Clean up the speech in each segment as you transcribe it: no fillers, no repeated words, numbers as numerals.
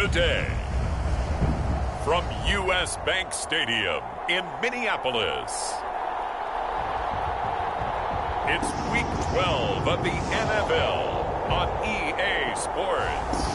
Today, from U.S. Bank Stadium in Minneapolis, it's Week 12 of the NFL on EA Sports.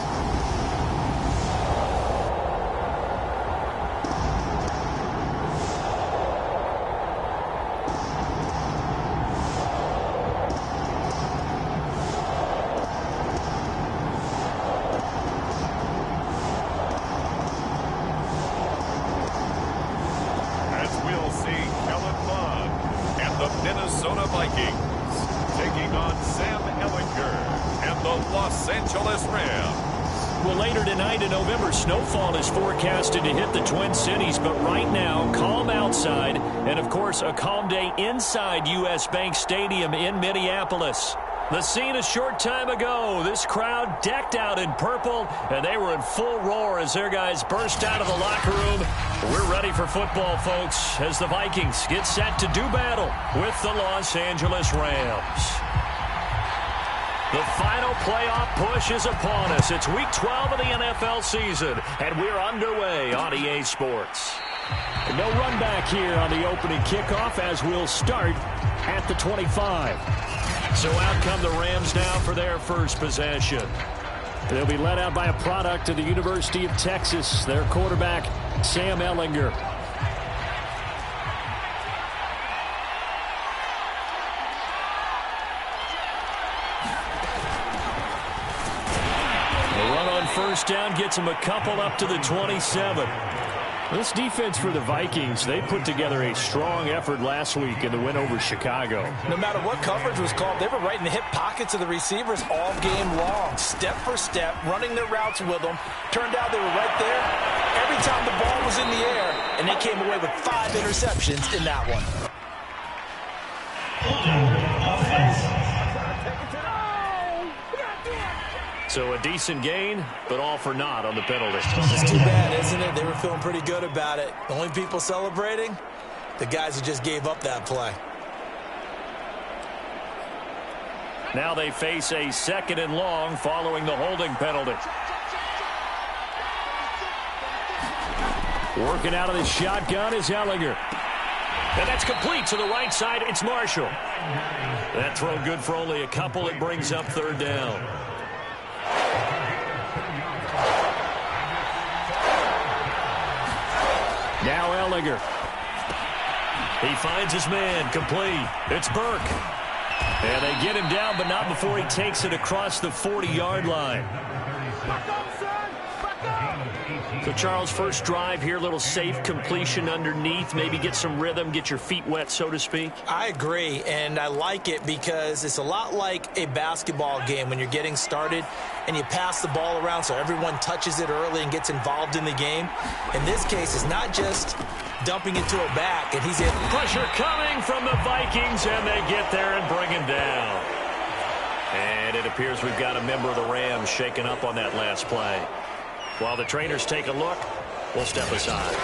Minnesota Vikings taking on Sam Ehlinger and the Los Angeles Rams. Well, later tonight in November, snowfall is forecasted to hit the Twin Cities, but right now, calm outside, and of course, a calm day inside U.S. Bank Stadium in Minneapolis. The scene a short time ago, this crowd decked out in purple, and they were in full roar as their guys burst out of the locker room. We're ready for football, folks, as the Vikings get set to do battle with the Los Angeles Rams. The final playoff push is upon us. It's Week 12 of the NFL season, and we're underway on EA Sports. No run back here on the opening kickoff as we'll start at the 25. So out come the Rams now for their first possession. They'll be led out by a product of the University of Texas, their quarterback, Sam Ehlinger. The run on first down gets him a couple up to the 27. This defense for the Vikings, they put together a strong effort last week in the win over Chicago. No matter what coverage was called, they were right in the hip pockets of the receivers all game long. Step for step, running their routes with them. Turned out they were right there every time the ball was in the air, and they came away with 5 interceptions in that one. So a decent gain, but all for naught on the penalty. It's too bad, isn't it? They were feeling pretty good about it. The only people celebrating, the guys who just gave up that play. Now they face a 2nd and long following the holding penalty. Working out of the shotgun is Ehlinger. And that's complete to the right side. It's Marshall. That throw good for only a couple. It brings up 3rd down. Now Ehlinger. He finds his man, complete. It's Burke. And they get him down, but not before he takes it across the 40-yard line. So, Charles, first drive here, little safe completion underneath. Maybe get some rhythm, get your feet wet, so to speak. I agree, and I like it because it's a lot like a basketball game when you're getting started and you pass the ball around so everyone touches it early and gets involved in the game. In this case, it's not just dumping it to a back, and he's able. Pressure coming from the Vikings, and they get there and bring him down. And it appears we've got a member of the Rams shaken up on that last play. While the trainers take a look, we'll step aside.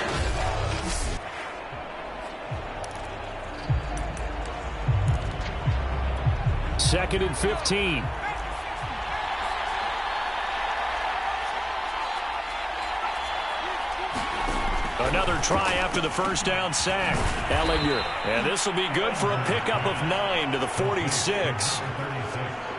Second and 15. Another try after the first down sack. Ehlinger. And this will be good for a pickup of 9 to the 46.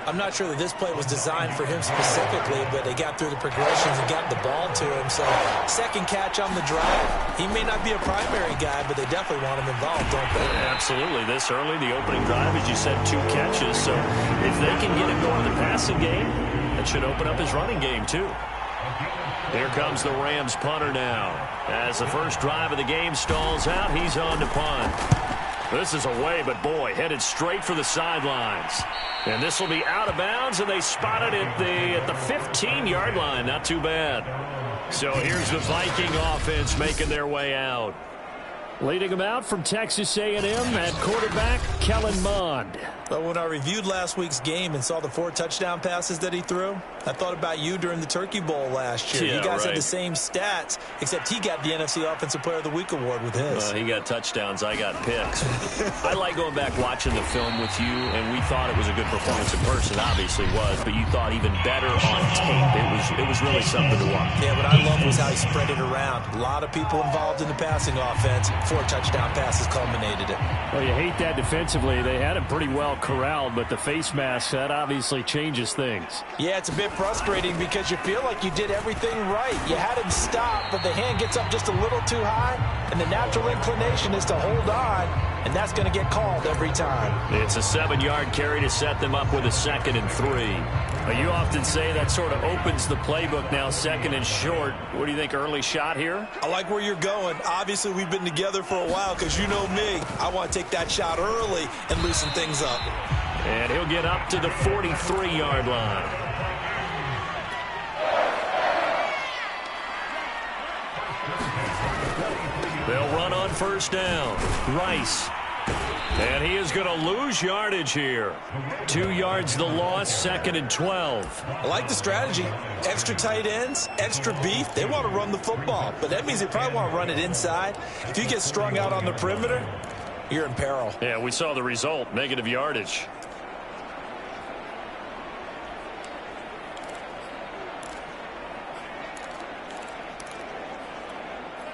I'm not sure that this play was designed for him specifically, but they got through the progressions and got the ball to him. So, second catch on the drive. He may not be a primary guy, but they definitely want him involved, don't they? Absolutely. This early, the opening drive, as you said, 2 catches. So, if they can get him going in the passing game, that should open up his running game, too. Here comes the Rams punter now. As the first drive of the game stalls out, he's on to punt. This is away, but boy, headed straight for the sidelines. And this will be out of bounds, and they spot it at the 15-yard line. Not too bad. So here's the Viking offense making their way out. Leading them out from Texas A&M at quarterback, Kellen Mond. But when I reviewed last week's game and saw the 4 touchdown passes that he threw, I thought about you during the Turkey Bowl last year. Yeah, you guys right. had the same stats, except he got the NFC Offensive Player of the Week award with his. He got touchdowns. I got picks. I like going back watching the film with you, and we thought it was a good performance in person. Obviously was, but you thought even better on tape. It was really something to watch. Yeah, what I loved was how he spread it around. A lot of people involved in the passing offense. 4 touchdown passes culminated it. Well, you hate that defensively. They had him pretty well corralled, but the face mask, that obviously changes things. Yeah, it's a bit frustrating because you feel like you did everything right. You had him stop, but the hand gets up just a little too high, and the natural inclination is to hold on, and that's going to get called every time. It's a 7-yard carry to set them up with a 2nd and 3. Well, you often say that sort of opens the playbook now, 2nd and short. What do you think, early shot here? I like where you're going. Obviously, we've been together for a while because you know me. I want to take that shot early and loosen things up. And he'll get up to the 43-yard line. They'll run on 1st down. Rice. And he is going to lose yardage here. 2 yards the loss, 2nd and 12. I like the strategy. Extra tight ends, extra beef. They want to run the football, but that means they probably want to run it inside. If you get strung out on the perimeter, you're in peril. Yeah, we saw the result, negative yardage.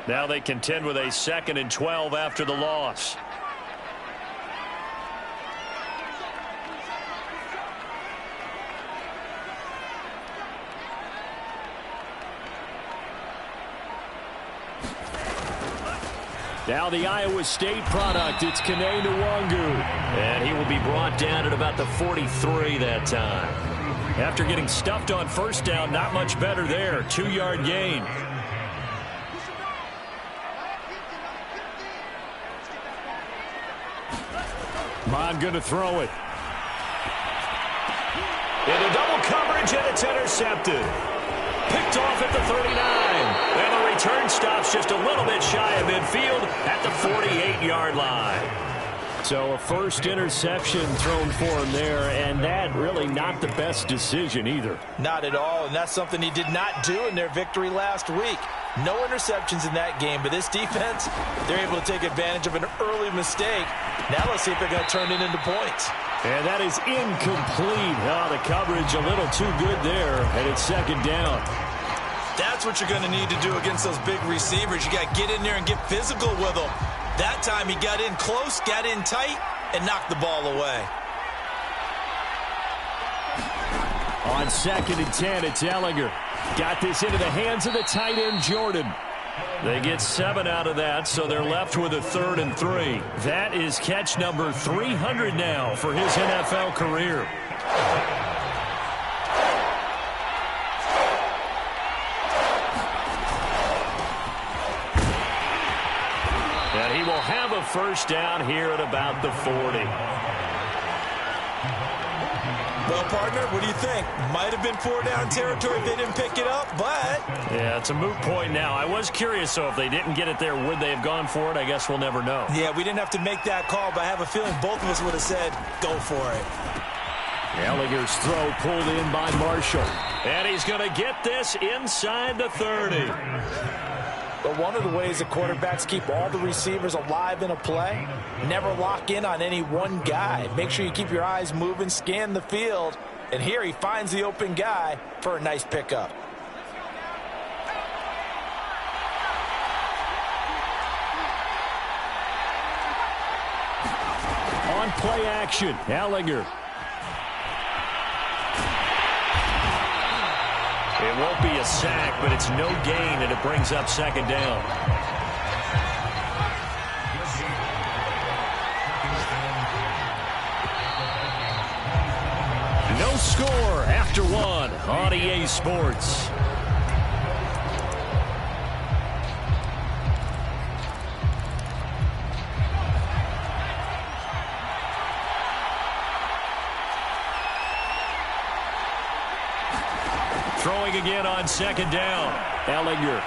Now they contend with a 2nd and 12 after the loss. Now the Iowa State product, it's Kene Nwangu. And he will be brought down at about the 43 that time. After getting stuffed on 1st down, not much better there. 2-yard gain. Mon going to throw it. Into double coverage, and it's intercepted. Picked off at the 39. And the return stops just a little bit shy of midfield at the 48-yard line. So a first interception thrown for him there, and that really not the best decision either. Not at all, and that's something he did not do in their victory last week. No interceptions in that game, but this defense, they're able to take advantage of an early mistake. Now let's see if they're going to turn it into points. And that is incomplete. Oh, the coverage a little too good there, and it's 2nd down. That's what you're going to need to do against those big receivers. You got to get in there and get physical with them. That time he got in close, got in tight, and knocked the ball away. On 2nd and 10, it's Ehlinger. Got this into the hands of the tight end, Jordan. They get 7 out of that, so they're left with a 3rd and 3. That is catch number 300 now for his NFL career. And he will have a 1st down here at about the 40. Well, partner, what do you think? Might have been 4-down territory if they didn't pick it up, but... Yeah, it's a moot point now. I was curious, so if they didn't get it there, would they have gone for it? I guess we'll never know. Yeah, we didn't have to make that call, but I have a feeling both of us would have said, go for it. Ehlinger's throw pulled in by Marshall. And he's going to get this inside the 30. But one of the ways that quarterbacks keep all the receivers alive in a play, never lock in on any one guy. Make sure you keep your eyes moving, scan the field. And here he finds the open guy for a nice pickup. On play action, Ehlinger. It won't be a sack, but it's no gain, and it brings up 2nd down. No score after 1 on EA Sports. Throwing again on 2nd down. Ehlinger.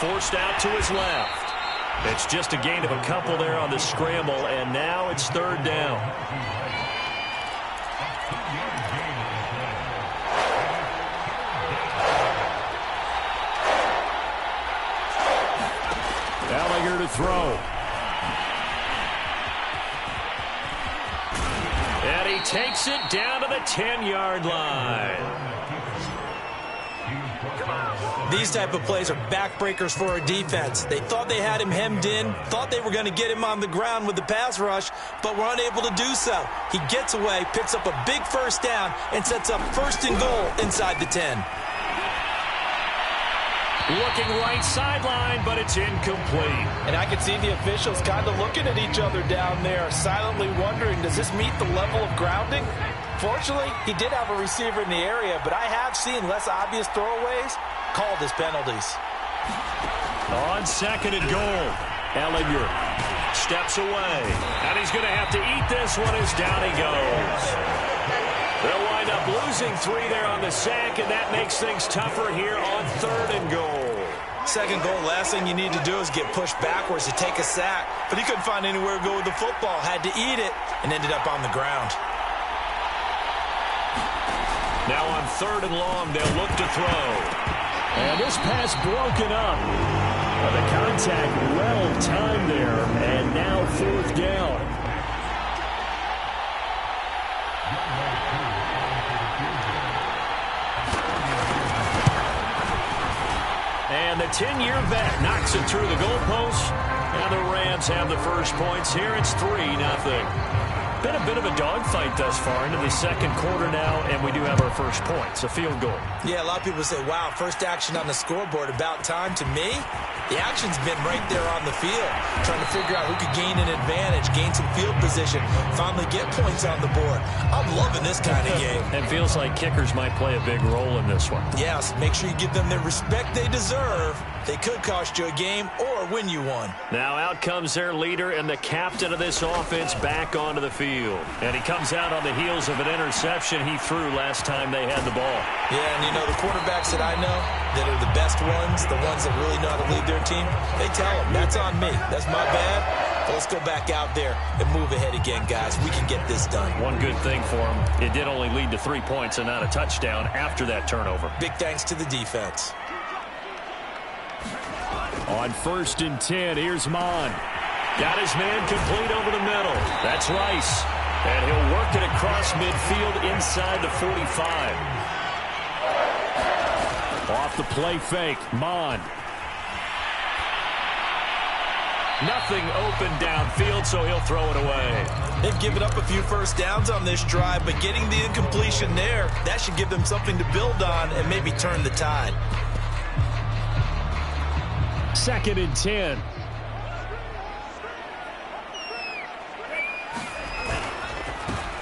Forced out to his left. It's just a gain of a couple there on the scramble, and now it's third down. Ehlinger to throw. And he takes it down to the 10-yard line. These type of plays are backbreakers for a defense. They thought they had him hemmed in, thought they were going to get him on the ground with the pass rush, but were unable to do so. He gets away, picks up a big first down, and sets up first and goal inside the 10. Looking right sideline, but it's incomplete. And I can see the officials kind of looking at each other down there, silently wondering, does this meet the level of grounding? Fortunately, he did have a receiver in the area, but I have seen less obvious throwaways called as penalties. On second and goal, Ehlinger steps away, and he's going to have to eat this one as down he goes. They'll wind up losing 3 there on the sack, and that makes things tougher here on third and goal. Second goal, last thing you need to do is get pushed backwards to take a sack, but he couldn't find anywhere to go with the football, had to eat it, and ended up on the ground. Now on third and long, they'll look to throw. And this pass broken up. But the contact well timed there, and now fourth down. And the 10-year vet knocks it through the goalpost. And the Rams have the first points here. It's 3-0. Been a bit of a dogfight thus far into the second quarter now, and we do have our first points, a field goal. Yeah, a lot of people say, wow, first action on the scoreboard, about time. To me, the action's been right there on the field, trying to figure out who could gain an advantage, gain some field position, finally get points on the board. I'm loving this kind of game. And feels like kickers might play a big role in this one. Yes, make sure you give them the respect they deserve. They could cost you a game or win you one. Now out comes their leader and the captain of this offense back onto the field. And he comes out on the heels of an interception he threw last time they had the ball. Yeah, and you know, the quarterbacks that I know that are the best ones, the ones that really know how to lead their team, they tell them, that's on me. That's my bad. But let's go back out there and move ahead again, guys. We can get this done. One good thing for him, it did only lead to 3 points and not a touchdown after that turnover. Big thanks to the defense. On first and 10, here's Mon. Got his man complete over the middle. That's Rice. And he'll work it across midfield inside the 45. Off the play fake, Mon. Nothing open downfield, so he'll throw it away. They've given up a few first downs on this drive, but getting the incompletion there, that should give them something to build on and maybe turn the tide. Second and 10.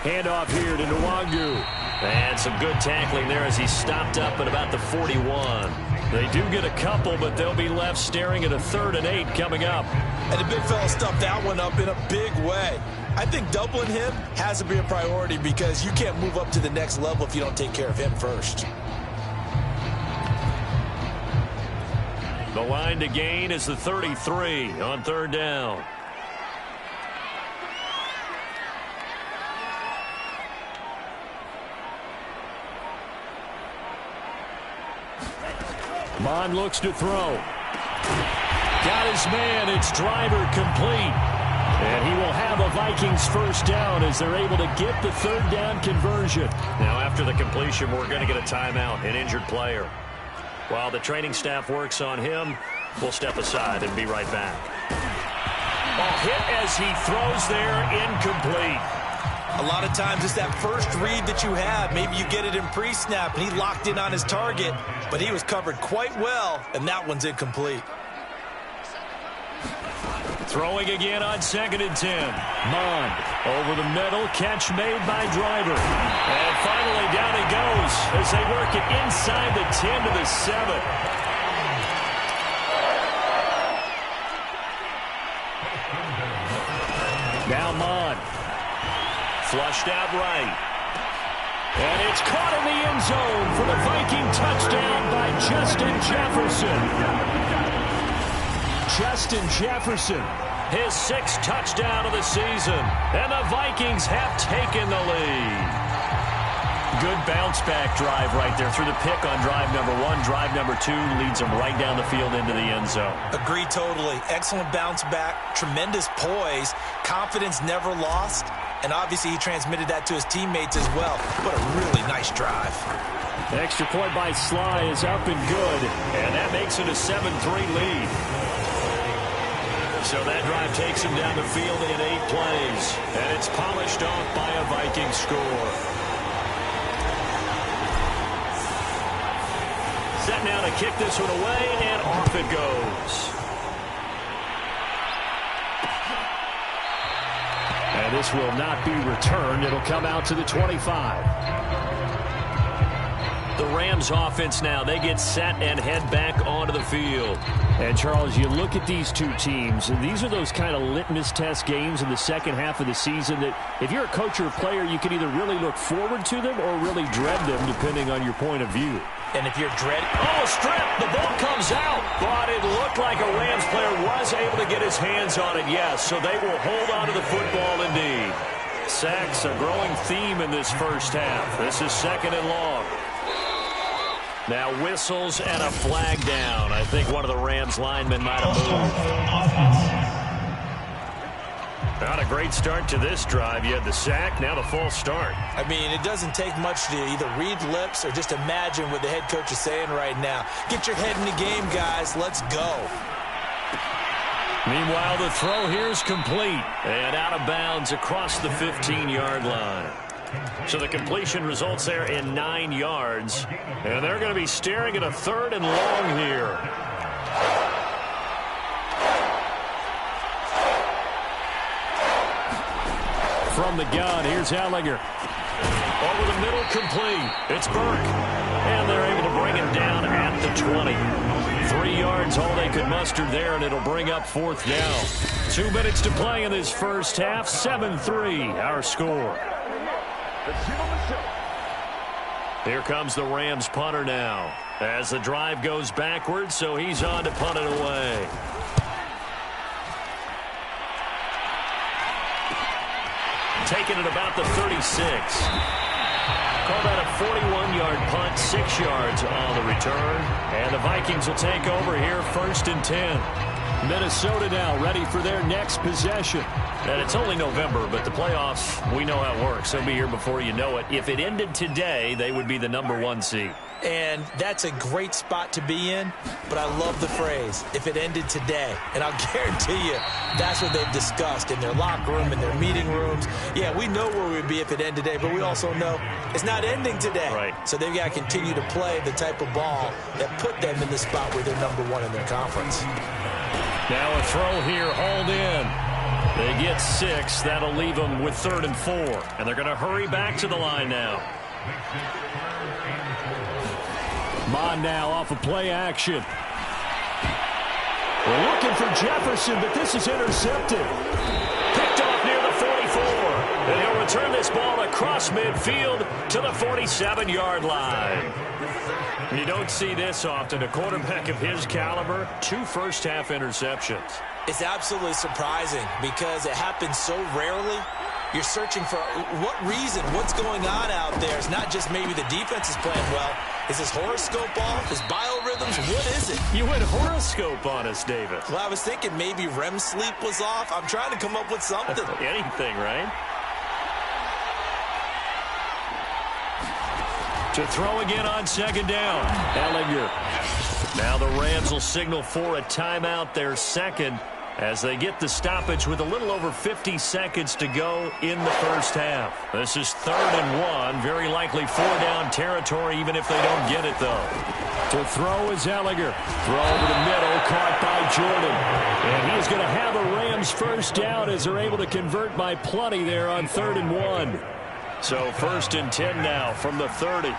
Handoff here to Nwangu. And some good tackling there as he stopped up at about the 41. They do get a couple, but they'll be left staring at a 3rd and 8 coming up. And the big fella stuffed that one up in a big way. I think doubling him has to be a priority because you can't move up to the next level if you don't take care of him first. The line to gain is the 33 on third down. Mon looks to throw. Got his man. It's driver complete. And he will have a Vikings first down as they're able to get the third down conversion. Now after the completion, we're going to get a timeout, an injured player. While the training staff works on him, we'll step aside and be right back. A hit as he throws there, incomplete. A lot of times it's that first read that you have. Maybe you get it in pre-snap and he locked in on his target, but he was covered quite well, and that one's incomplete. Throwing again on second and 10. Mon over the middle, catch made by Driver. And finally down he goes as they work it inside the 10 to the 7. Now Mon. Flushed out right. And it's caught in the end zone for the Viking touchdown by Justin Jefferson. Justin Jefferson. His 6th touchdown of the season. And the Vikings have taken the lead. Good bounce-back drive right there through the pick on drive number 1. Drive number 2 leads them right down the field into the end zone. Agree totally. Excellent bounce back, tremendous poise, confidence never lost, and obviously he transmitted that to his teammates as well. What a really nice drive. The extra point by Sly is up and good. And that makes it a 7-3 lead. So that drive takes him down the field in 8 plays. And it's polished off by a Viking score. Set now to kick this one away, and off it goes. And this will not be returned. It'll come out to the 25. The Rams offense now, they get set and head back onto the field. And, Charles, you look at these two teams, and these are those kind of litmus test games in the second half of the season that if you're a coach or a player, you can either really look forward to them or really dread them, depending on your point of view. And if you're dreading... Oh, strip! The ball comes out. But it looked like a Rams player was able to get his hands on it, yes. So they will hold on to the football indeed. Sacks, a growing theme in this first half. This is 2nd and long. Now whistles and a flag down. I think one of the Rams linemen might have moved. Not a great start to this drive. You had the sack, now the false start. I mean, it doesn't take much to either read lips or just imagine what the head coach is saying right now. Get your head in the game, guys. Let's go. Meanwhile, the throw here is complete and out of bounds across the 15-yard line. So the completion results there in 9 yards. And they're going to be staring at a 3rd and long here. From the gun, here's Ehlinger. Over the middle, complete. It's Burke. And they're able to bring him down at the 20. 3 yards, all they could muster there, and it'll bring up 4th down. 2 minutes to play in this first half. 7-3, our score. Here comes the Rams punter now. As the drive goes backwards, so he's on to punt it away. Taking it about the 36. Call that a 41-yard punt, 6 yards on the return. And the Vikings will take over here 1st and 10. Minnesota now ready for their next possession. And it's only November, but the playoffs, we know how it works. They'll be here before you know it. If it ended today, they would be the number 1 seed. And that's a great spot to be in, but I love the phrase, if it ended today. And I'll guarantee you, that's what they've discussed in their locker room, in their meeting rooms. Yeah, we know where we'd be if it ended today, but we also know it's not ending today. Right. So they've got to continue to play the type of ball that put them in the spot where they're number 1 in their conference. Now a throw here, hauled in. They get 6. That'll leave them with 3rd and 4. And they're going to hurry back to the line now. Mon now off of play action. We're looking for Jefferson, but this is intercepted. Picked off near the 44. And he'll return this ball across midfield to the 47-yard line. You don't see this often. A quarterback of his caliber, 2 first-half interceptions. It's absolutely surprising because it happens so rarely. You're searching for what reason, what's going on out there. It's not just maybe the defense is playing well. Is his horoscope off? His biorhythms? What is it? You went horoscope on us, Davis. Well, I was thinking maybe REM sleep was off. I'm trying to come up with something. Anything, right? To throw again on 2nd down. Ehlinger. Now the Rams will signal for a timeout, their 2nd, as they get the stoppage with a little over 50 seconds to go in the first half. This is 3rd and 1, very likely 4-down territory, even if they don't get it, though. To throw is Ehlinger. Throw over the middle, caught by Jordan. And he is going to have a Rams first down as they're able to convert by plenty there on 3rd and 1. So 1st and 10 now from the 30.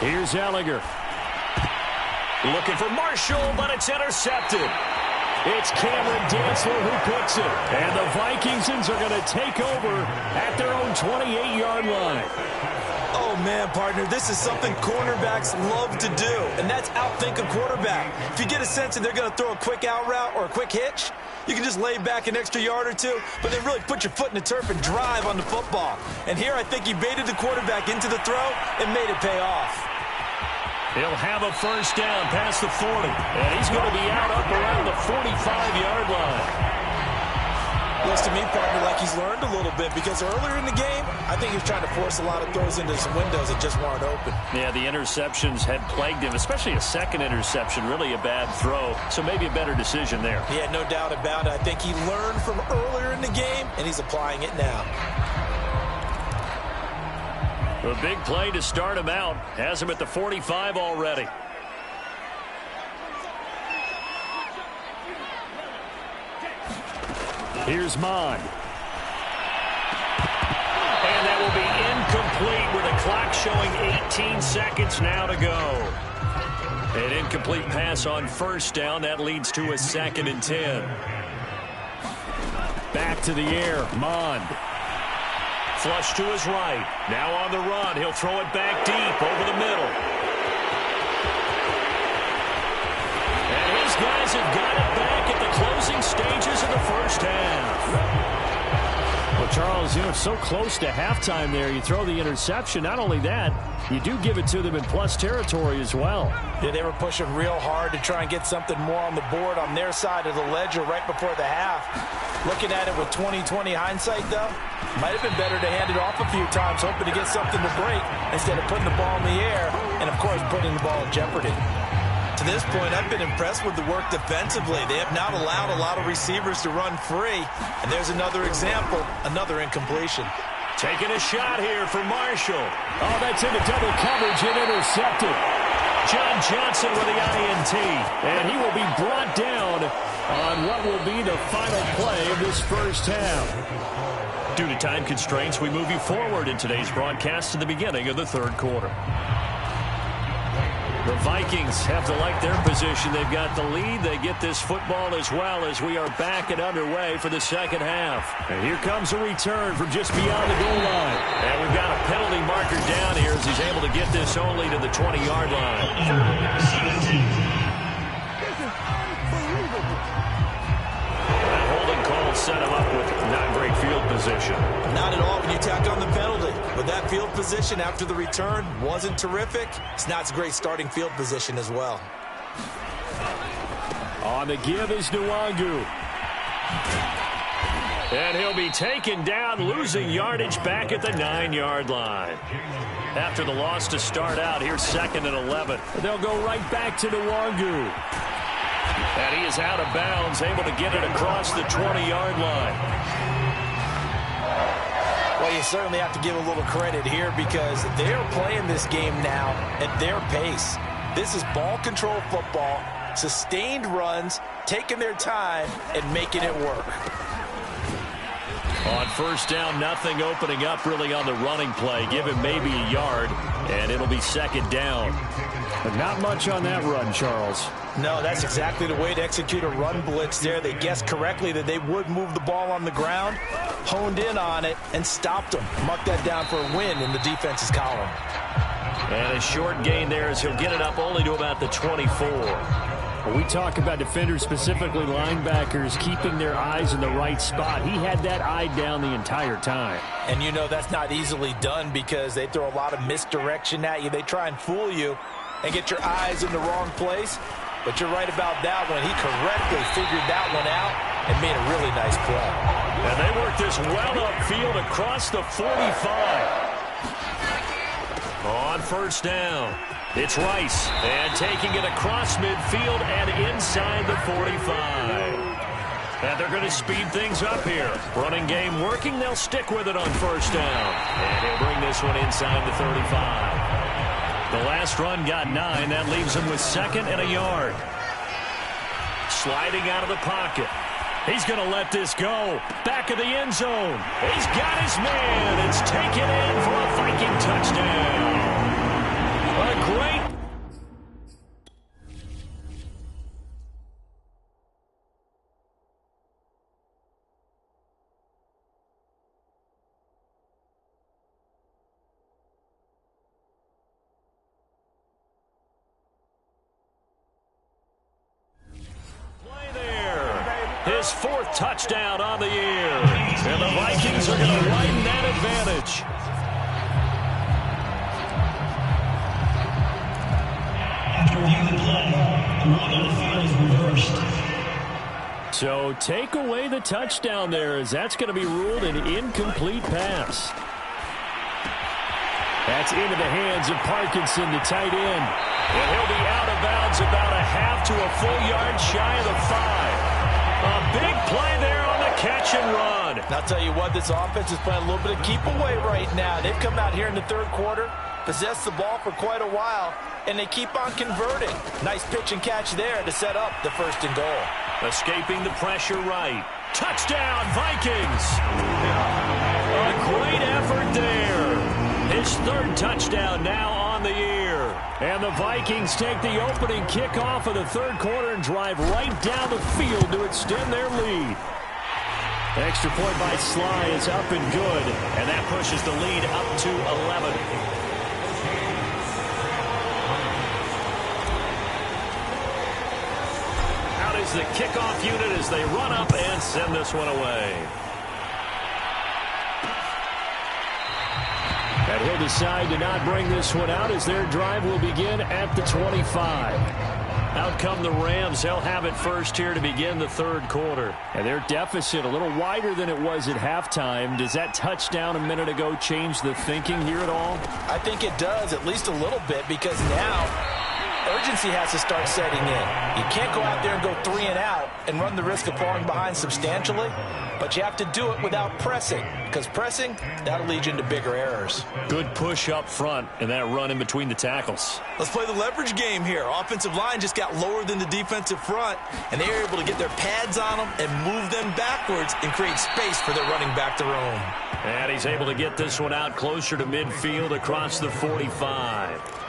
Here's Ehlinger. Looking for Marshall, but it's intercepted. It's Cameron Dantzler who picks it. And the Vikingsons are going to take over at their own 28-yard line. Oh, man, partner, this is something cornerbacks love to do, and that's outthink a quarterback. If you get a sense that they're going to throw a quick out route or a quick hitch, you can just lay back an extra yard or two, but then really put your foot in the turf and drive on the football. And here I think he baited the quarterback into the throw and made it pay off. He'll have a first down past the 40, and he's going to be out up around the 45-yard line. Looks to me, partner, like he's learned a little bit, because earlier in the game, I think he was trying to force a lot of throws into some windows that just weren't open. Yeah, the interceptions had plagued him, especially a second interception, really a bad throw. So maybe a better decision there. Yeah, no doubt about it. I think he learned from earlier in the game, and he's applying it now. A big play to start him out. Has him at the 45 already. Here's Mond. And that will be incomplete with a clock showing 18 seconds now to go. An incomplete pass on first down. That leads to a 2nd and 10. Back to the air. Mond. Flush to his right. Now on the run. He'll throw it back deep over the middle. And his guys have got it back at the closing stages of the first half. Well, Charles, it's so close to halftime there. You throw the interception. Not only that, you do give it to them in plus territory as well. Yeah, they were pushing real hard to try and get something more on the board on their side of the ledger right before the half. Looking at it with 20/20 hindsight, though, might have been better to hand it off a few times, hoping to get something to break instead of putting the ball in the air and, of course, putting the ball in jeopardy. To this point, I've been impressed with the work defensively. They have not allowed a lot of receivers to run free. And there's another example, another incompletion. Taking a shot here for Marshall. Oh, that's into double coverage and intercepted. John Johnson with the INT. And he will be brought down on what will be the final play of this first half. Due to time constraints, we move you forward in today's broadcast to the beginning of the third quarter. The Vikings have to like their position. They've got the lead. They get this football as well as we are back and underway for the second half. And here comes a return from just beyond the goal line. And we've got a penalty marker down here as he's able to get this only to the 20-yard line. That holding call set him up with not great field position. Not at all when you tack on the penalty. But that field position after the return wasn't terrific. It's not a great starting field position as well. On the give is Nwangu. And he'll be taken down, losing yardage back at the 9-yard line. After the loss to start out, here's 2nd and 11. They'll go right back to Nwangu. And he is out of bounds, able to get it across the 20-yard line. Well, you certainly have to give a little credit here because they're playing this game now at their pace. This is ball control football, sustained runs, taking their time, and making it work. On first down, nothing opening up really on the running play. Give him maybe a yard, and it'll be 2nd down. But not much on that run, Charles. No, that's exactly the way to execute a run blitz there. They guessed correctly that they would move the ball on the ground, honed in on it, and stopped them. Mark that down for a win in the defense's column. And a short gain there as he'll get it up only to about the 24. When we talk about defenders, specifically linebackers, keeping their eyes in the right spot. He had that eye down the entire time. And you know that's not easily done because they throw a lot of misdirection at you. They try and fool you and get your eyes in the wrong place. But you're right about that one. He correctly figured that one out and made a really nice play. And they work this well upfield across the 45. On first down, it's Rice. And taking it across midfield and inside the 45. And they're going to speed things up here. Running game working. They'll stick with it on first down. And he'll bring this one inside the 35. The last run got 9. That leaves him with 2nd and a yard. Sliding out of the pocket. He's going to let this go. Back of the end zone. He's got his man. It's taken in for a Viking touchdown. A great. Well, His 4th touchdown on the year. And the Vikings are going to widen that advantage. After reviewing the play, the rule on the field is reversed. So take away the touchdown there, as that's going to be ruled an incomplete pass. That's into the hands of Parkinson, the tight end. And he'll be out of bounds about a half to a full yard shy of the 5. A big play there on the catch and run. And I'll tell you what, this offense is playing a little bit of keep away right now. They've come out here in the 3rd quarter, possessed the ball for quite a while, and they keep on converting. Nice pitch and catch there to set up the 1st and goal. Escaping the pressure right. Touchdown, Vikings. A great effort there. His 3rd touchdown now on the year. And the Vikings take the opening kickoff of the 3rd quarter and drive right down the field to extend their lead. Extra point by Sly is up and good. And that pushes the lead up to 11. Out is the kickoff unit as they run up and send this one away. And he'll decide to not bring this one out as their drive will begin at the 25. Out come the Rams. They'll have it first here to begin the 3rd quarter. And their deficit a little wider than it was at halftime. Does that touchdown a minute ago change the thinking here at all? I think it does, at least a little bit, because now urgency has to start setting in. You can't go out there and go 3 and out and run the risk of falling behind substantially, but you have to do it without pressing, because pressing, that'll lead you into bigger errors. Good push up front and that run in between the tackles. Let's play the leverage game here. Offensive line just got lower than the defensive front, and they were able to get their pads on them and move them backwards and create space for their running back to roam. And he's able to get this one out closer to midfield across the 45.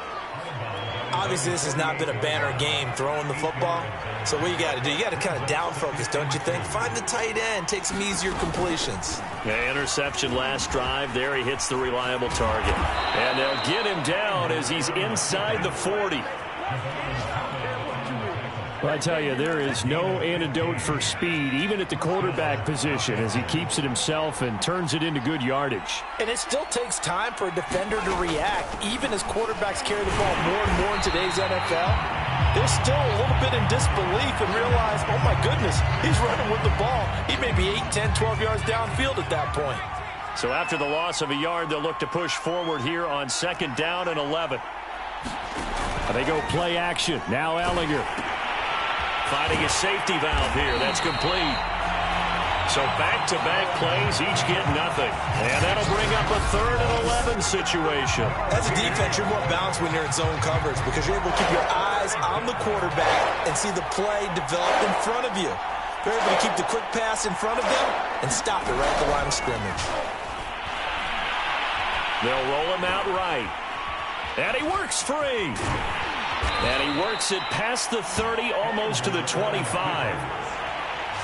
Obviously, this has not been a banner game throwing the football. So what you got to do, you got to kind of down focus, don't you think? Find the tight end, take some easier completions. The interception last drive. There he hits the reliable target. And they'll get him down as he's inside the 40. Well, I tell you, there is no antidote for speed, even at the quarterback position, as he keeps it himself and turns it into good yardage. And it still takes time for a defender to react, even as quarterbacks carry the ball more and more in today's NFL. They're still a little bit in disbelief and realize, oh my goodness, he's running with the ball. He may be 8, 10, 12 yards downfield at that point. So after the loss of a yard, they'll look to push forward here on 2nd down and 11. And they go play action. Now Ehlinger. Finding a safety valve here. That's complete. So back-to-back plays, each get nothing. And that'll bring up a 3rd and 11 situation. As a defense, you're more balanced when you're in zone coverage because you're able to keep your eyes on the quarterback and see the play develop in front of you. You're able to keep the quick pass in front of them and stop it right at the line of scrimmage. They'll roll him out right. And he works free. And he works it past the 30, almost to the 25.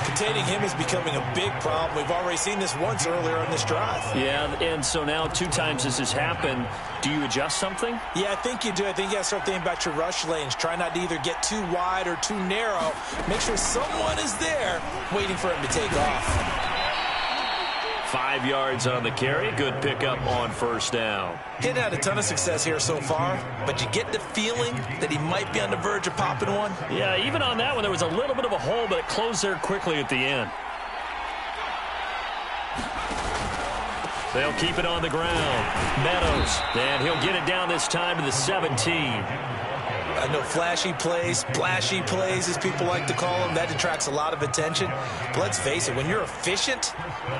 Containing him is becoming a big problem. We've already seen this once earlier on this drive. Yeah, and so now 2 times this has happened. Do you adjust something? Yeah, I think you do. I think you got to start thinking about your rush lanes. Try not to either get too wide or too narrow. Make sure someone is there waiting for him to take off. 5 yards on the carry. Good pickup on 1st down. He hadn't had a ton of success here so far, but you get the feeling that he might be on the verge of popping one. Yeah, even on that one, there was a little bit of a hole, but it closed there quickly at the end. They'll keep it on the ground. Meadows, and he'll get it down this time to the 17. I know flashy plays, splashy plays, as people like to call them, that detracts a lot of attention. But let's face it, when you're efficient,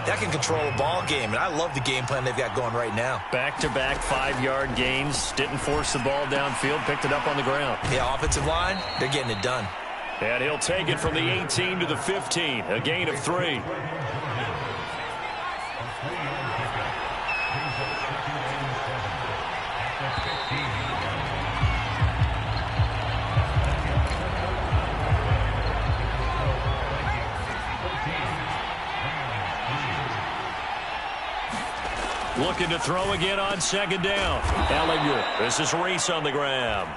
that can control a ball game. And I love the game plan they've got going right now. Back-to-back 5-yard gains. Didn't force the ball downfield. Picked it up on the ground. Yeah, offensive line, they're getting it done. And he'll take it from the 18 to the 15. A gain of 3. Looking to throw again on 2nd down. Ehlinger. This is Reese on the grab.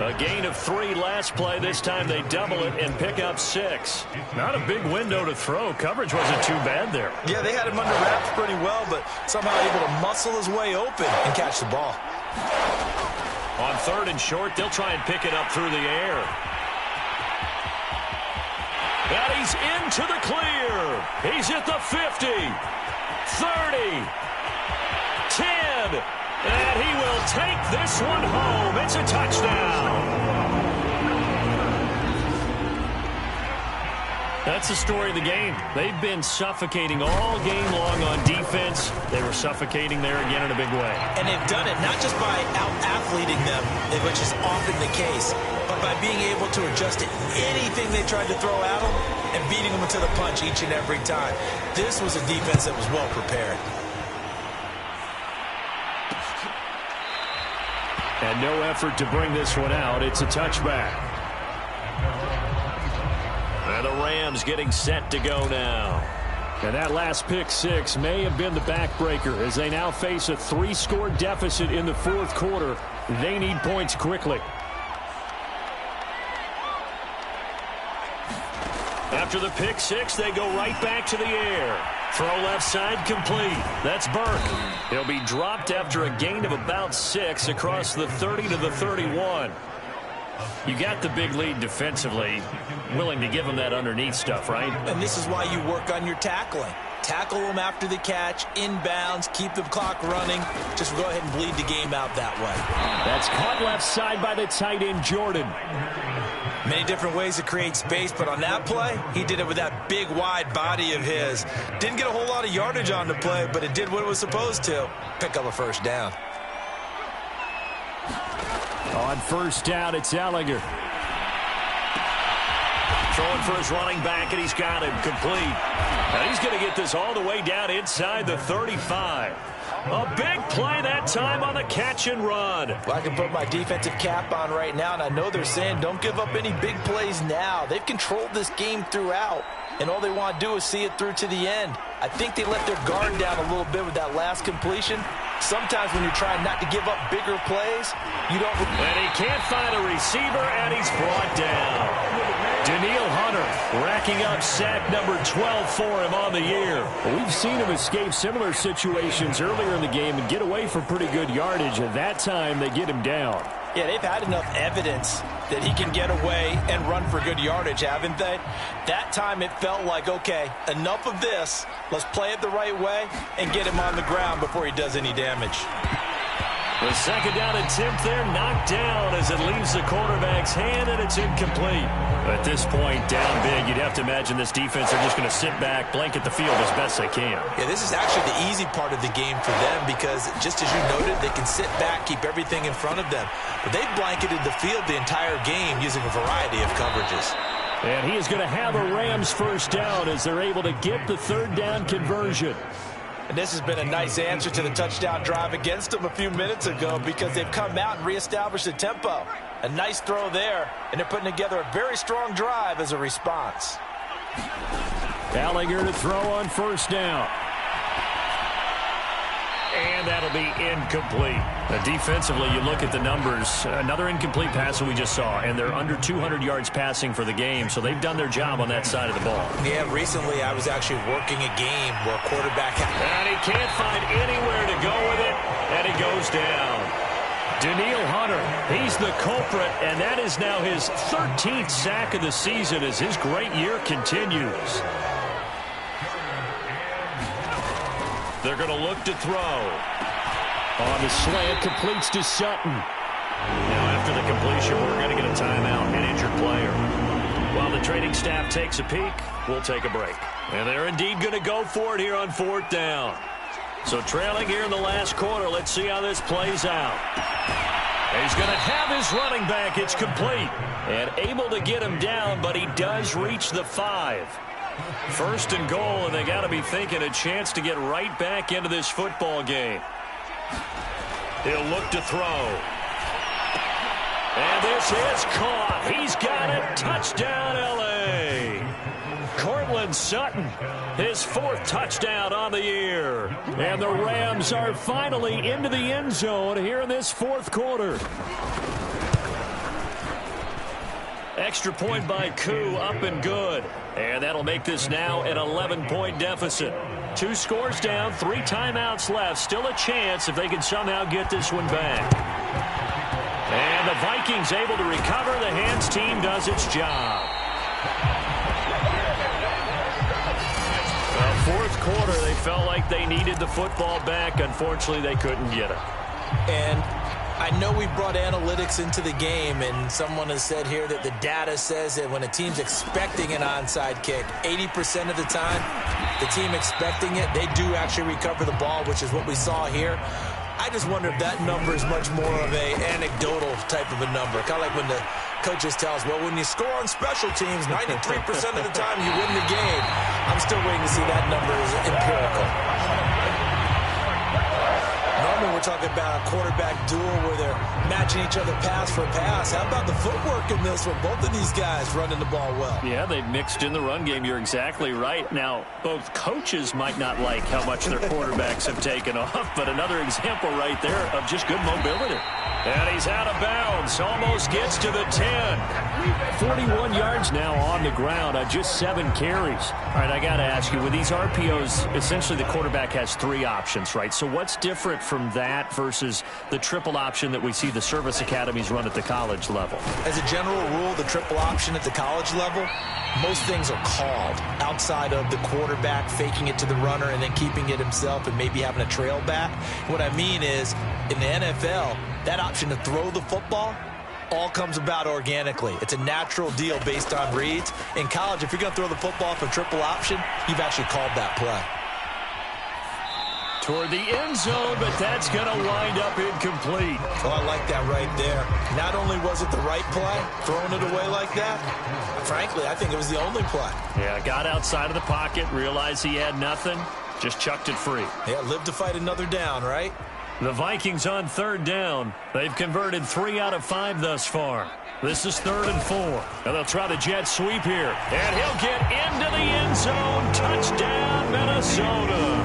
A gain of 3 last play. This time they double it and pick up 6. Not a big window to throw. Coverage wasn't too bad there. Yeah, they had him under wraps pretty well, but somehow able to muscle his way open and catch the ball. On 3rd and short, they'll try and pick it up through the air. And he's into the clear. He's at the 50, 30, 10. And he will take this one home. It's a touchdown. That's the story of the game. They've been suffocating all game long on defense. They were suffocating there again in a big way. And they've done it not just by out-athleting them, which is often the case, but by being able to adjust to anything they tried to throw at them and beating them to the punch each and every time. This was a defense that was well prepared. And no effort to bring this one out. It's a touchback. And the Rams getting set to go now. And that last pick 6 may have been the backbreaker as they now face a 3-score deficit in the 4th quarter. They need points quickly. After the pick 6, they go right back to the air. Throw left side complete. That's Burke. He'll be dropped after a gain of about 6 across the 30 to the 31. You got the big lead defensively. Willing to give them that underneath stuff, right? And this is why you work on your tackling. Tackle them after the catch, inbounds, keep the clock running. Just go ahead and bleed the game out that way. That's caught left side by the tight end, Jordan. Many different ways to create space, but on that play, he did it with that big, wide body of his. Didn't get a whole lot of yardage on the play, but it did what it was supposed to. Pick up a 1st down. On 1st down, it's Ehlinger. Throwing for his running back, and he's got him complete. And he's going to get this all the way down inside the 35. A big play that time on the catch and run. Well, I can put my defensive cap on right now, and I know they're saying don't give up any big plays now. They've controlled this game throughout, and all they want to do is see it through to the end. I think they let their guard down a little bit with that last completion. Sometimes when you're trying not to give up bigger plays, you don't. And he can't find a receiver, and he's brought down. Danielle Hunter racking up sack number 12 for him on the year. We've seen him escape similar situations earlier in the game and get away for pretty good yardage. At that time, they get him down. Yeah, they've had enough evidence that he can get away and run for good yardage, haven't they? That time it felt like, okay, enough of this. Let's play it the right way and get him on the ground before he does any damage. The 2nd down attempt there knocked down as it leaves the quarterback's hand, and it's incomplete. At this point, down big, you'd have to imagine this defense are just going to sit back, blanket the field as best they can. Yeah, this is actually the easy part of the game for them because, just as you noted, they can sit back, keep everything in front of them. But they've blanketed the field the entire game using a variety of coverages. And he is going to have a Rams 1st down as they're able to get the 3rd down conversion. And this has been a nice answer to the touchdown drive against them a few minutes ago because they've come out and reestablished the tempo. A nice throw there, and they're putting together a very strong drive as a response. Ehlinger to throw on 1st down. And that'll be incomplete. Defensively, you look at the numbers. Another incomplete pass that we just saw, and they're under 200 yards passing for the game, so they've done their job on that side of the ball. Yeah, recently I was actually working a game where a quarterback and he can't find anywhere to go with it, and he goes down. Danielle Hunter, he's the culprit, and that is now his 13th sack of the season as his great year continues. They're going to look to throw. On the slant, completes to Sutton. Now after the completion, we're going to get a timeout, an injured player. While the training staff takes a peek, we'll take a break. And they're indeed going to go for it here on 4th down. So trailing here in the last quarter, let's see how this plays out. He's going to have his running back. It's complete. And able to get him down, but he does reach the 5. 1st and goal, and they got to be thinking a chance to get right back into this football game. He'll look to throw. And this is caught. He's got it. Touchdown, L.A. Courtland Sutton, his 4th touchdown on the year. And the Rams are finally into the end zone here in this 4th quarter. Extra point by Koo, up and good. And that'll make this now an 11-point deficit. 2 scores down, 3 timeouts left. Still a chance if they can somehow get this one back. And the Vikings able to recover. The hands team does its job. Well, fourth quarter, they felt like they needed the football back. Unfortunately, they couldn't get it. And I know we brought analytics into the game, and someone has said here that the data says that when a team's expecting an onside kick, 80% of the time, the team expecting it, they do actually recover the ball, which is what we saw here. I just wonder if that number is much more of a anecdotal type of a number. Kind of like when the coaches tell us, well, when you score on special teams, 93% of the time you win the game. I'm still waiting to see that number is empirical. Normally we're talking about a quarterback duel where they're matching each other pass for pass. How about the footwork in this one? Both of these guys running the ball well. Yeah, they've mixed in the run game. You're exactly right. Now, both coaches might not like how much their quarterbacks have taken off, but another example right there of just good mobility. And he's out of bounds. Almost gets to the 10. 41 yards now on the ground on just 7 carries. All right, I got to ask you, with these RPOs, essentially the quarterback has 3 options, right? So what's different from that versus the triple option that we see the service academies run at the college level? As a general rule, the triple option at the college level, most things are called outside of the quarterback faking it to the runner and then keeping it himself and maybe having a trail back. What I mean is, in the NFL, that option to throw the football all comes about organically. It's a natural deal based on reads. In college, if you're going to throw the football for triple option, you've actually called that play. Toward the end zone, but that's going to wind up incomplete. Oh, I like that right there. Not only was it the right play, throwing it away like that, frankly, I think it was the only play. Yeah, got outside of the pocket, realized he had nothing, just chucked it free. Yeah, live to fight another down, right? The Vikings on 3rd down. They've converted 3 out of 5 thus far. This is 3rd and 4. And they'll try the jet sweep here. And he'll get into the end zone. Touchdown, Minnesota.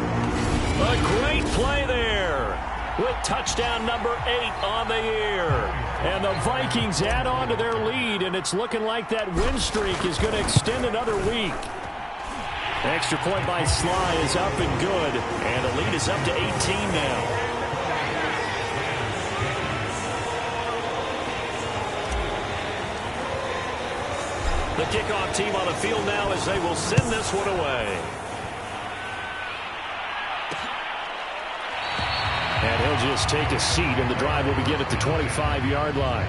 A great play there with touchdown number 8 on the year. And the Vikings add on to their lead, and it's looking like that win streak is going to extend another week. Extra point by Sly is up and good, and the lead is up to 18 now. The kickoff team on the field now as they will send this one away. And he'll just take a seat, and the drive will begin at the 25-yard line.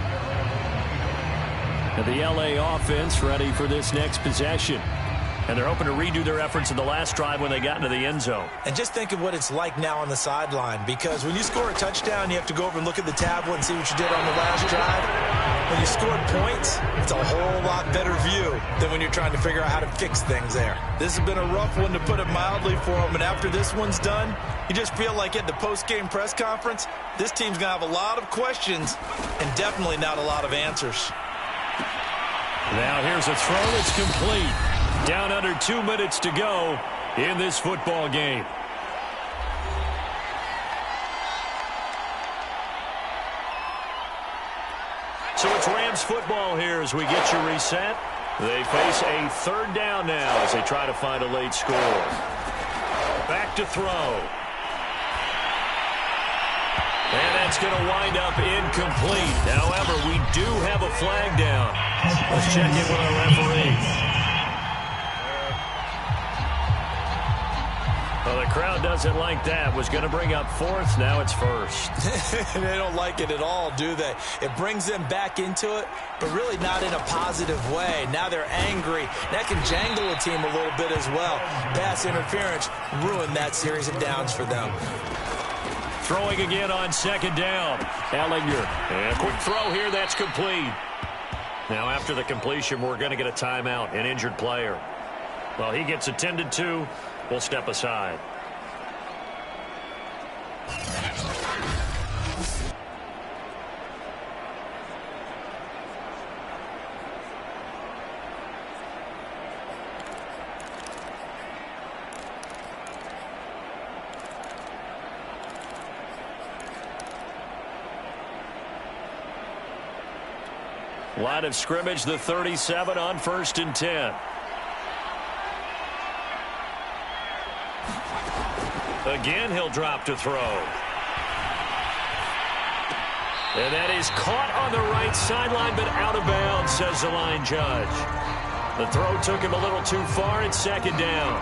And the LA offense ready for this next possession. And they're hoping to redo their efforts in the last drive when they got into the end zone. And just think of what it's like now on the sideline, because when you score a touchdown, you have to go over and look at the tablet and see what you did on the last drive. When you scored points, it's a whole lot better view than when you're trying to figure out how to fix things there. This has been a rough one, to put it mildly, for them. And after this one's done, you just feel like at the post-game press conference, this team's going to have a lot of questions and definitely not a lot of answers. Now here's a throw that's complete. Down under 2 minutes to go in this football game. So it's Rams football here as we get you reset. They face a 3rd down now as they try to find a late score. Back to throw. And that's going to wind up incomplete. However, we do have a flag down. Let's check in with our referee. Well, the crowd doesn't like that. Was going to bring up 4th. Now it's 1st. They don't like it at all, do they? It brings them back into it, but really not in a positive way. Now they're angry. That can jangle a team a little bit as well. Pass interference ruined that series of downs for them. Throwing again on 2nd down. Ehlinger. And a quick throw here. That's complete. Now after the completion, we're going to get a timeout. An injured player. Well, he gets attended to. We'll step aside. Line of scrimmage, the 37 on 1st and 10. Again, he'll drop to throw. And that is caught on the right sideline, but out of bounds, says the line judge. The throw took him a little too far. It's 2nd down.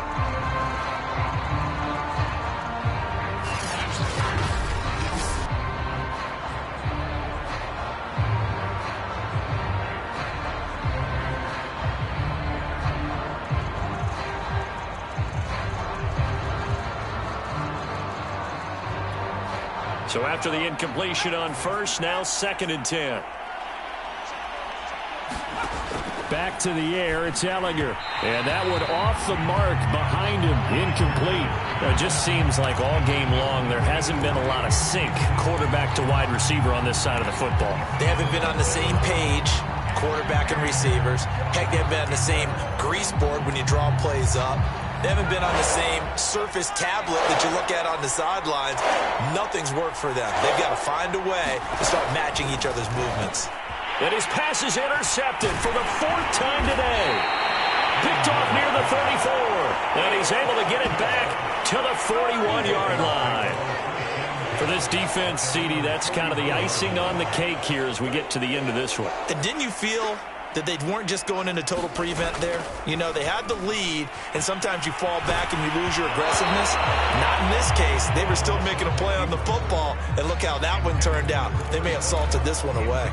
So after the incompletion on 1st, now 2nd and 10. Back to the air, it's Ehlinger. And that one off the mark behind him, incomplete. It just seems like all game long there hasn't been a lot of sync quarterback to wide receiver on this side of the football. They haven't been on the same page, quarterback and receivers. Heck, they haven't been on the same grease board when you draw plays up. They haven't been on the same surface tablet that you look at on the sidelines. Nothing's worked for them. They've got to find a way to start matching each other's movements. And his pass is intercepted for the 4th time today. Picked off near the 34. And he's able to get it back to the 41-yard line. For this defense, CD, that's kind of the icing on the cake here as we get to the end of this one. And didn't you feel that they weren't just going into total prevent there? You know, they had the lead, and sometimes you fall back and you lose your aggressiveness. Not in this case. They were still making a play on the football, and look how that one turned out. They may have salted this one away.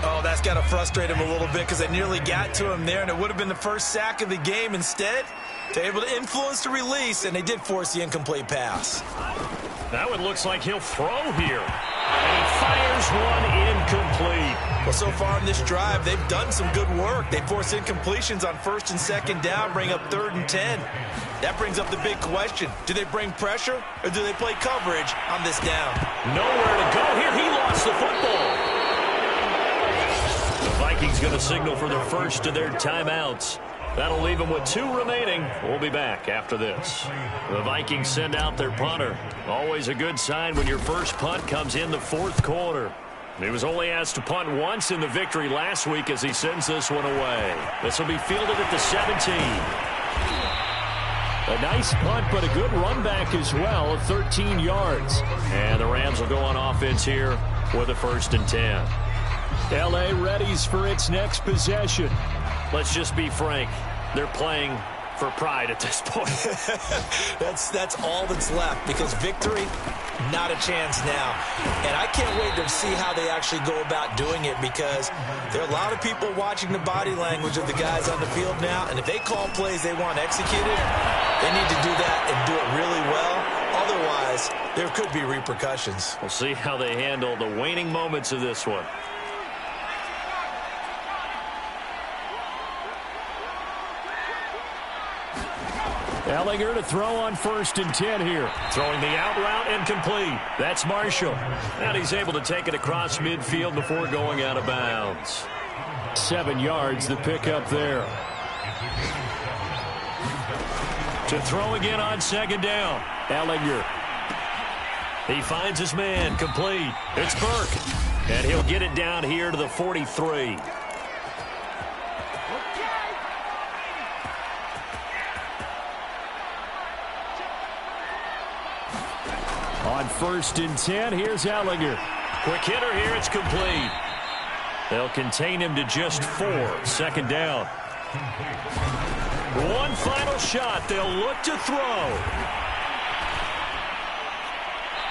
Oh, that's got to frustrate him a little bit because they nearly got to him there, and it would have been the first sack of the game. Instead, they're able to influence the release, and they did force the incomplete pass. That one looks like he'll throw here. And he fires one incomplete. Well, so far in this drive, they've done some good work. They force incompletions on 1st and 2nd down, bring up 3rd and 10. That brings up the big question. Do they bring pressure, or do they play coverage on this down? Nowhere to go here. He lost the football. The Vikings going to signal for the first of their timeouts. That'll leave them with 2 remaining. We'll be back after this. The Vikings send out their punter. Always a good sign when your first punt comes in the 4th quarter. He was only asked to punt once in the victory last week as he sends this one away. This will be fielded at the 17. A nice punt, but a good run back as well of 13 yards. And the Rams will go on offense here with a 1st and 10. L.A. readies for its next possession. Let's just be frank. They're playing for pride at this point. That's all that's left because victory, not a chance now. And I can't wait to see how they actually go about doing it because there are a lot of people watching the body language of the guys on the field now. And if they call plays they want executed, they need to do that and do it really well. Otherwise, there could be repercussions. We'll see how they handle the waning moments of this one. Ehlinger to throw on 1st and 10 here. Throwing the out route incomplete. That's Marshall. And he's able to take it across midfield before going out of bounds. 7 yards, the pickup there. To throw again on 2nd down. Ehlinger. He finds his man, complete. It's Burke. And he'll get it down here to the 43. On 1st and 10, here's Ehlinger. Quick hitter here, it's complete. They'll contain him to just 4. 2nd down. One final shot. They'll look to throw.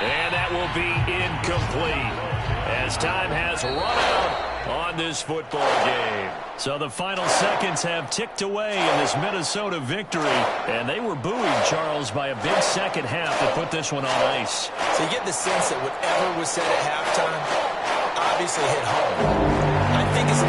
And that will be incomplete as time has run out on this football game. So the final seconds have ticked away in this Minnesota victory. And they were buoyed, Charles, by a big second half that put this one on ice. So you get the sense that whatever was said at halftime obviously hit home. I think it's